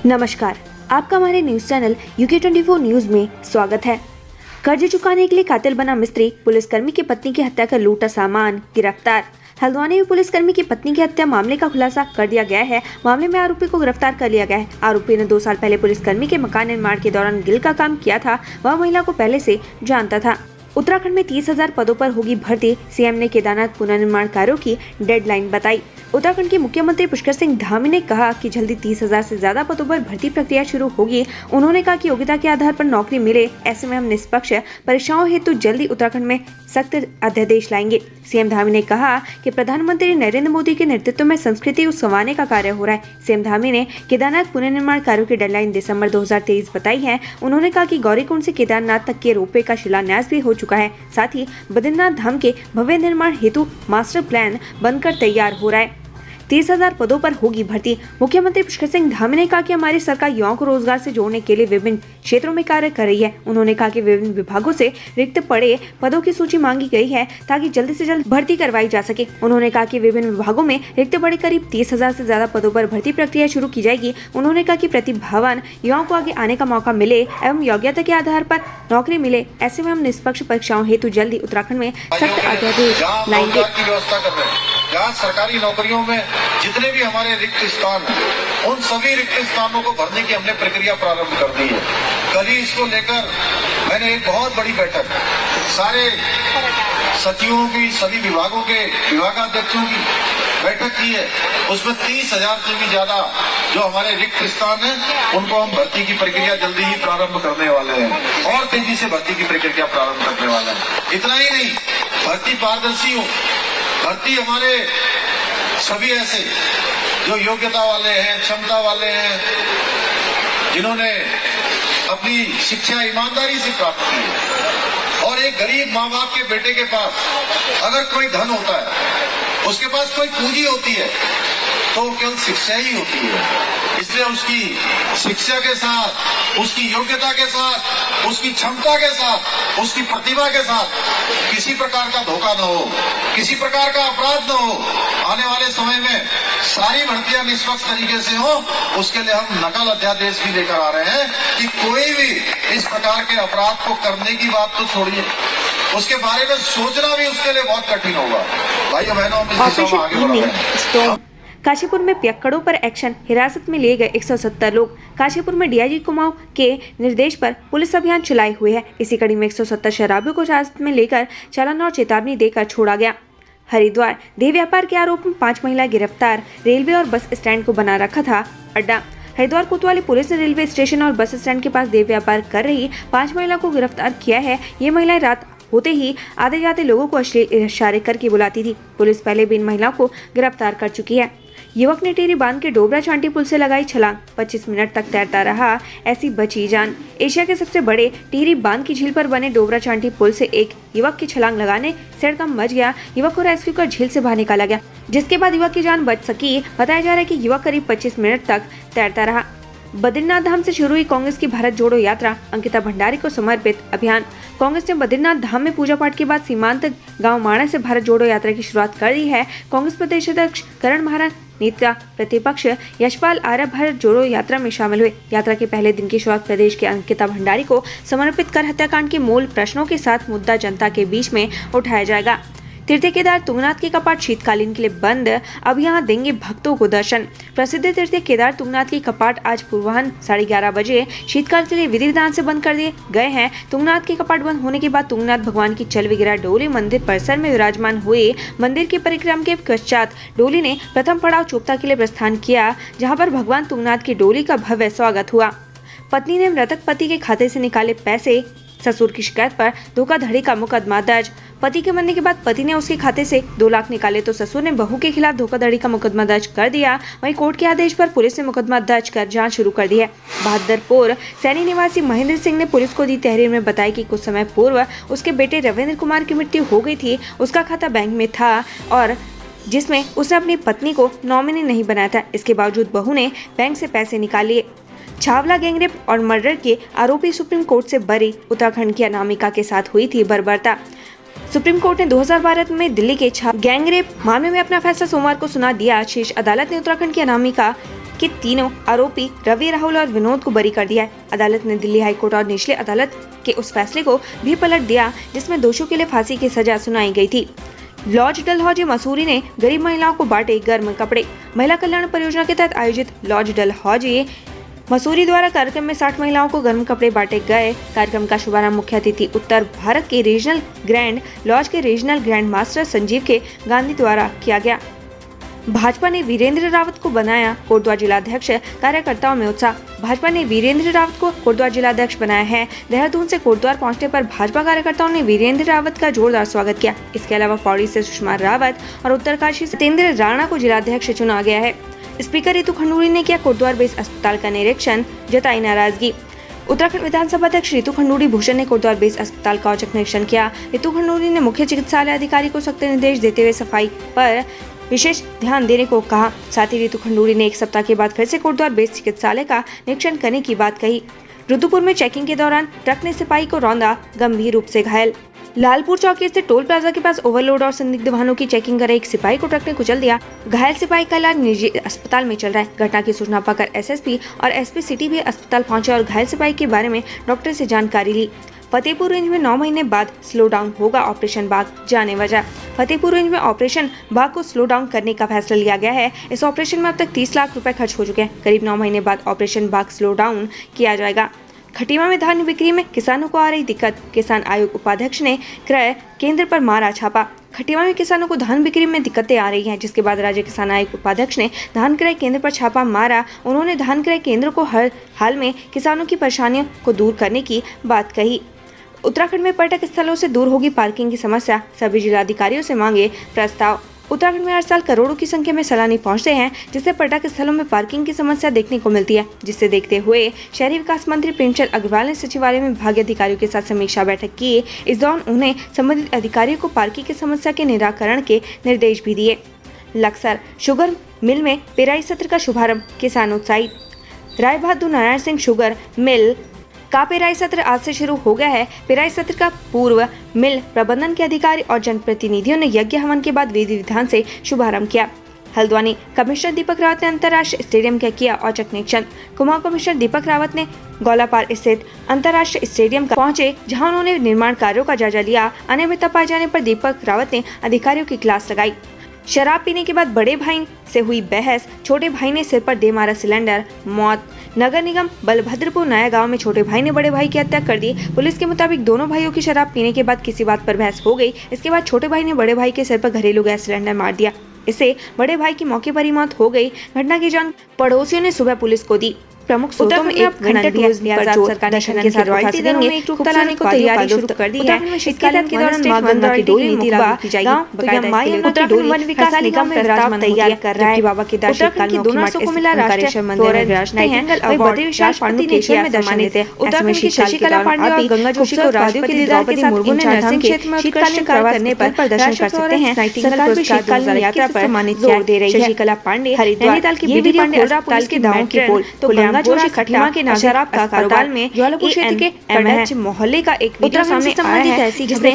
नमस्कार, आपका हमारे न्यूज चैनल UK24 न्यूज में स्वागत है। कर्ज चुकाने के लिए कातिल बना मिस्त्री, पुलिसकर्मी की पत्नी की हत्या कर लूटा सामान, गिरफ्तार। हल्द्वानी में पुलिसकर्मी की पत्नी की हत्या मामले का खुलासा कर दिया गया है। मामले में आरोपी को गिरफ्तार कर लिया गया है। आरोपी ने 2 साल पहले पुलिसकर्मी के मकान निर्माण के दौरान गिल का काम किया था। वह महिला को पहले से जानता था। उत्तराखंड में 30,000 पदों पर होगी भर्ती। सीएम ने केदारनाथ पुनर्निर्माण कार्यों की डेडलाइन बताई। उत्तराखंड के मुख्यमंत्री पुष्कर सिंह धामी ने कहा कि जल्दी 30,000 से ज्यादा पदों पर भर्ती प्रक्रिया शुरू होगी। उन्होंने कहा कि योग्यता के आधार पर नौकरी मिले, ऐसे में हम निष्पक्ष परीक्षाओं हेतु जल्दी उत्तराखंड में सख्त अध्यादेश लाएंगे। सीएम धामी ने कहा कि प्रधानमंत्री नरेंद्र मोदी के नेतृत्व में संस्कृति संवारने का कार्य हो रहा है। सीएम धामी ने केदारनाथ पुनर्निर्माण कार्यों की डेडलाइन दिसंबर 2023 बताई है। उन्होंने कहा कि गौरीकुंड से केदारनाथ तक के रोपवे का शिलान्यास भी हो चुका है। साथ ही बद्रीनाथ धाम के भव्य निर्माण हेतु मास्टर प्लान बनकर तैयार हो रहा है। 30,000 पदों पर होगी भर्ती। मुख्यमंत्री पुष्कर सिंह धामी ने कहा कि हमारी सरकार युवाओं को रोजगार से जोड़ने के लिए विभिन्न क्षेत्रों में कार्य कर रही है। उन्होंने कहा कि विभिन्न विभागों से रिक्त पड़े पदों की सूची मांगी गई है ताकि जल्द से जल्द भर्ती करवाई जा सके। उन्होंने कहा कि विभिन्न विभागों में रिक्त पड़े करीब 30,000 से ज्यादा पदों पर भर्ती प्रक्रिया शुरू की जाएगी। उन्होंने कहा कि प्रतिभावान युवाओं को आगे आने का मौका मिले एवं योग्यता के आधार पर नौकरी मिले, ऐसे में हम निष्पक्ष परीक्षाओं हेतु जल्दी उत्तराखंड में सख्त अध्यादेश लाएंगे। जहाँ सरकारी नौकरियों में जितने भी हमारे रिक्त स्थान हैं, उन सभी रिक्त स्थानों को भरने की हमने प्रक्रिया प्रारंभ कर दी है। कल ही इसको लेकर मैंने एक बहुत बड़ी बैठक सारे सचिवों की, सभी विभागों के विभागाध्यक्षों की बैठक की है। उसमें 30,000 से भी ज्यादा जो हमारे रिक्त स्थान हैं, उनको हम भर्ती की प्रक्रिया जल्दी ही प्रारंभ करने वाले हैं और तेजी से भर्ती की प्रक्रिया प्रारंभ करने वाले हैं। इतना ही नहीं, भर्ती पारदर्शी हो, भर्ती हमारे सभी ऐसे जो योग्यता वाले हैं, क्षमता वाले हैं, जिन्होंने अपनी शिक्षा ईमानदारी से प्राप्त की है। और एक गरीब माँ बाप के बेटे के पास अगर कोई धन होता है, उसके पास कोई पूंजी होती है, तो केवल शिक्षा ही होती है। इसलिए उसकी शिक्षा के साथ, उसकी योग्यता के साथ, उसकी क्षमता के साथ, उसकी प्रतिभा के साथ किसी प्रकार का धोखा न हो, किसी प्रकार का अपराध न हो। आने वाले समय में सारी भर्तियां निष्पक्ष तरीके से हो, उसके लिए हम नकल अध्यादेश भी लेकर आ रहे हैं कि कोई भी इस प्रकार के अपराध को करने की बात तो छोड़िए, उसके बारे में सोचना भी उसके लिए बहुत कठिन होगा। भाइयों बहनों, हम इस दिशा में आगे बढ़ रहे हैं। काशीपुर में पियक्कड़ों पर एक्शन, हिरासत में लिए गए 170 लोग। काशीपुर में डीआईजी कुमाऊं के निर्देश पर पुलिस अभियान चलाए हुए है। इसी कड़ी में 170 शराबियों को हिरासत में लेकर चालान और चेतावनी देकर छोड़ा गया। हरिद्वार देह व्यापार के आरोप में 5 महिला गिरफ्तार। रेलवे और बस स्टैंड को बना रखा था अड्डा। हरिद्वार कोतवाली पुलिस ने रेलवे स्टेशन और बस स्टैंड के पास देह व्यापार कर रही 5 महिला को गिरफ्तार किया है। ये महिलाएं रात होते ही आते जाते लोगों को अश्लील इशारे करके बुलाती थी। पुलिस पहले भी इन महिलाओं को गिरफ्तार कर चुकी है। युवक ने टिहरी बांध के डोबरा चांटी पुल से लगाई छलांग, 25 मिनट तक तैरता रहा, ऐसी बची जान। एशिया के सबसे बड़े टिहरी बांध की झील पर बने डोबरा चांटी पुल से एक युवक की छलांग लगाने से हड़कंप मच गया। युवक को रेस्क्यू कर झील से बाहर निकाला गया, जिसके बाद युवक की जान बच सकी। बताया जा रहा है कि युवक करीब 25 मिनट तक तैरता रहा। बद्रीनाथ धाम से शुरू हुई कांग्रेस की भारत जोड़ो यात्रा, अंकिता भंडारी को समर्पित अभियान। कांग्रेस ने बद्रीनाथ धाम में पूजा पाठ के बाद सीमांत गांव माणा से भारत जोड़ो यात्रा की शुरुआत कर दी है। कांग्रेस प्रदेश अध्यक्ष करण महाराज, नेता प्रतिपक्ष यशपाल आर्य भारत जोड़ो यात्रा में शामिल हुए। यात्रा के पहले दिन की शुरुआत प्रदेश के अंकिता भंडारी को समर्पित कर हत्याकांड के मूल प्रश्नों के साथ मुद्दा जनता के बीच में उठाया जाएगा। तीर्थ केदार तुंगनाथ के कपाट शीतकालीन के लिए बंद, अब यहां देंगे भक्तों को दर्शन। प्रसिद्ध तीर्थ केदार तुंगनाथ के कपाट आज पूर्वाह्न 11:30 बजे शीतकाल के लिए विधि विधान से बंद कर दिए गए हैं। तुंगनाथ के कपाट बंद होने के बाद तुंगनाथ भगवान की चल विग्रह डोली मंदिर परिसर में विराजमान हुए। मंदिर की परिक्रमा के पश्चात डोली ने प्रथम पड़ाव चोपता के लिए प्रस्थान किया, जहाँ पर भगवान तुंगनाथ की डोली का भव्य स्वागत हुआ। पत्नी ने मृतक पति के खाते से निकाले पैसे, ससुर की शिकायत पर धोखाधड़ी का मुकदमा दर्ज। पति के मरने के बाद पति ने उसके खाते से 2 लाख निकाले तो ससुर ने बहू के खिलाफ धोखाधड़ी का मुकदमा दर्ज कर दिया। वहीं कोर्ट के आदेश पर पुलिस ने मुकदमा दर्ज कर जांच शुरू कर दी है। बहादुरपुर सैनी निवासी महेंद्र सिंह ने पुलिस को दी तहरीर में बताया कि कुछ समय पूर्व उसके बेटे रविंद्र कुमार की मृत्यु हो गई थी। उसका खाता बैंक में था और जिसमें उसने अपनी पत्नी को नॉमिनी नहीं बनाया था। इसके बावजूद बहू ने बैंक से पैसे निकाल लिए। छावला गैंगरेप और मर्डर के आरोपी सुप्रीम कोर्ट से बरी। उत्तराखंड की अनामिका के साथ हुई थी बर्बरता। सुप्रीम कोर्ट ने 2012 में दिल्ली के गैंगरेप मामले में अपना फैसला सोमवार को सुना दिया। शीर्ष अदालत ने उत्तराखंड की अनामिका कि तीनों आरोपी रवि, राहुल और विनोद को बरी कर दिया है। अदालत ने दिल्ली हाईकोर्ट और निचले अदालत के उस फैसले को भी पलट दिया जिसमें दोषियों के लिए फांसी की सजा सुनाई गई थी। लॉज डलहौजी मसूरी ने गरीब महिलाओं को बांटे गर्म कपड़े। महिला कल्याण परियोजना के तहत आयोजित लॉज डलहौजी मसूरी द्वारा कार्यक्रम में 60 महिलाओं को गर्म कपड़े बांटे गए। कार्यक्रम का शुभारंभ मुख्य अतिथि उत्तर भारत के रीजनल ग्रैंड लॉज के रीजनल ग्रैंड मास्टर संजीव के गांधी द्वारा किया गया। भाजपा ने वीरेंद्र रावत को बनाया कोटद्वार जिलाध्यक्ष, कार्यकर्ताओं में उत्साह। भाजपा ने वीरेंद्र रावत को कोटद्वार जिलाध्यक्ष बनाया है। देहरादून से कोटद्वार पहुंचने पर भाजपा कार्यकर्ताओं ने वीरेंद्र रावत का जोरदार स्वागत किया। इसके अलावा पौड़ी से सुषमा रावत और उत्तरकाशी से सत्येंद्र राणा को जिलाध्यक्ष चुना गया है। स्पीकर रितु खंडूरी ने किया कोटद्वार बेस अस्पताल का निरीक्षण, जताई नाराजगी। उत्तराखंड विधानसभा अध्यक्ष रितु खंडूरी भूषण ने कोटद्वार बेस अस्पताल का औचक निरीक्षण किया। रितु खंडूरी ने मुख्य चिकित्सालय अधिकारी को सख्त निर्देश देते हुए सफाई पर विशेष ध्यान देने को कहा। साथ ही रितु खंडूरी ने एक सप्ताह के बाद फिर से कोटद्वार बेस चिकित्सालय का निरीक्षण करने की बात कही। रुद्रपुर में चेकिंग के दौरान ट्रक ने सिपाही को रौंदा, गंभीर रूप से घायल। लालपुर चौकी स्थित टोल प्लाजा के पास ओवरलोड और संदिग्ध वाहनों की चेकिंग कर रहे एक सिपाही को ट्रक ने कुचल दिया। घायल सिपाही का इलाज निजी अस्पताल में चल रहा है। घटना की सूचना पाकर एसएसपी और एसपी सिटी भी अस्पताल पहुंचे और घायल सिपाही के बारे में डॉक्टर से जानकारी ली। फतेहपुर रेंज में 9 महीने बाद स्लो डाउन होगा ऑपरेशन बाघ, जाने वजह। फतेहपुर रेंज में ऑपरेशन बाघ को स्लो डाउन करने का फैसला लिया गया है। इस ऑपरेशन में अब तक 30 लाख रुपए खर्च हो चुके हैं। करीब 9 महीने बाद ऑपरेशन बाघ स्लो डाउन किया जाएगा। खटीमा में धान बिक्री में किसानों को आ रही दिक्कत। किसान आयोग उपाध्यक्ष ने क्रय केंद्र पर मारा छापा। खटीमा में किसानों को धान बिक्री में दिक्कतें आ रही हैं, जिसके बाद राज्य किसान आयोग उपाध्यक्ष ने धान क्रय केंद्र पर छापा मारा। उन्होंने धान क्रय केंद्र को हर हाल में किसानों की परेशानियों को दूर करने की बात कही। उत्तराखंड में पर्यटक स्थलों से दूर होगी पार्किंग की समस्या, सभी जिलाधिकारियों से मांगे प्रस्ताव। उत्तराखंड में हर साल करोड़ों की संख्या में सैलानी पहुंचते हैं, जिससे पर्यटक स्थलों में पार्किंग की समस्या देखने को मिलती है। जिससे देखते हुए शहरी विकास मंत्री प्रेमचंद अग्रवाल ने सचिवालय में विभागीय अधिकारियों के साथ समीक्षा बैठक की। इस दौरान उन्हें संबंधित अधिकारियों को पार्किंग की समस्या के निराकरण के निर्देश भी दिए। लक्सर शुगर मिल में पेराई सत्र का शुभारंभ, किसान उत्साहित। राय बहादुर नारायण सिंह शुगर मिल का पेराई सत्र आज से शुरू हो गया है। पेराई सत्र का पूर्व मिल प्रबंधन के अधिकारी और जनप्रतिनिधियों ने यज्ञ हवन के बाद विधि विधान से शुभारंभ किया। हल्द्वानी कमिश्नर दीपक रावत ने अंतर्राष्ट्रीय स्टेडियम का किया औचक निरीक्षण। कुमाऊं कमिश्नर दीपक रावत ने गौलापार स्थित अंतर्राष्ट्रीय स्टेडियम का पहुंचे, जहां उन्होंने निर्माण कार्यों का जायजा लिया। अनियमितता पाए जाने पर दीपक रावत ने अधिकारियों की क्लास लगाई। शराब पीने के बाद बड़े भाई से हुई बहस, छोटे भाई ने सिर पर दे मारा सिलेंडर, मौत। नगर निगम बलभद्रपुर नया गांव में छोटे भाई ने बड़े भाई की हत्या कर दी। पुलिस के मुताबिक दोनों भाइयों की शराब पीने के बाद किसी बात पर बहस हो गई। इसके बाद छोटे भाई ने बड़े भाई के सिर पर घरेलू गैस सिलेंडर मार दिया। इससे बड़े भाई की मौके पर ही मौत हो गई। घटना की जान पड़ोसियों ने सुबह पुलिस को दी। प्रमुख स्रोतों में एक घंटे टूरिज्म पर सरकारी शरण के साथ रॉयल्टी देने में एकरूपता लाने को तैयारी शुरू कर दी है। इसके तहत के दौरान मां गंगा की डोली नीति लागू की जाएगी। उत्तराखंड वन विकास निगम प्रस्ताव तैयार कर रहा है। बाबा के दर्शन की दोनों सौ को मिला राष्ट्रीय मंदिर में विराजते हैं। बद्री विशाल पांडे ने खेल में सम्मानित है। उत्तराखंड की शशिकला पांडे और गंगा जोशी को राष्ट्रपति द्रौपदी मुर्मू ने नरसिंह क्षेत्र में शीतकालीन प्रवास करने पर प्रदर्शन कर सकते हैं। सरकार भी शीतकालीन यात्रा पर सम्मानित जोर दे रही है। शशिकला पांडे नैनीताल की बीबी पांडे पुलिस के दावों की पोल, तो गंगा जोशी खटीमा के शराब का कारोबार में ज्वालापुर क्षेत्र के एमएच मोहल्ले का एक वीडियो सामने आया है, जिसने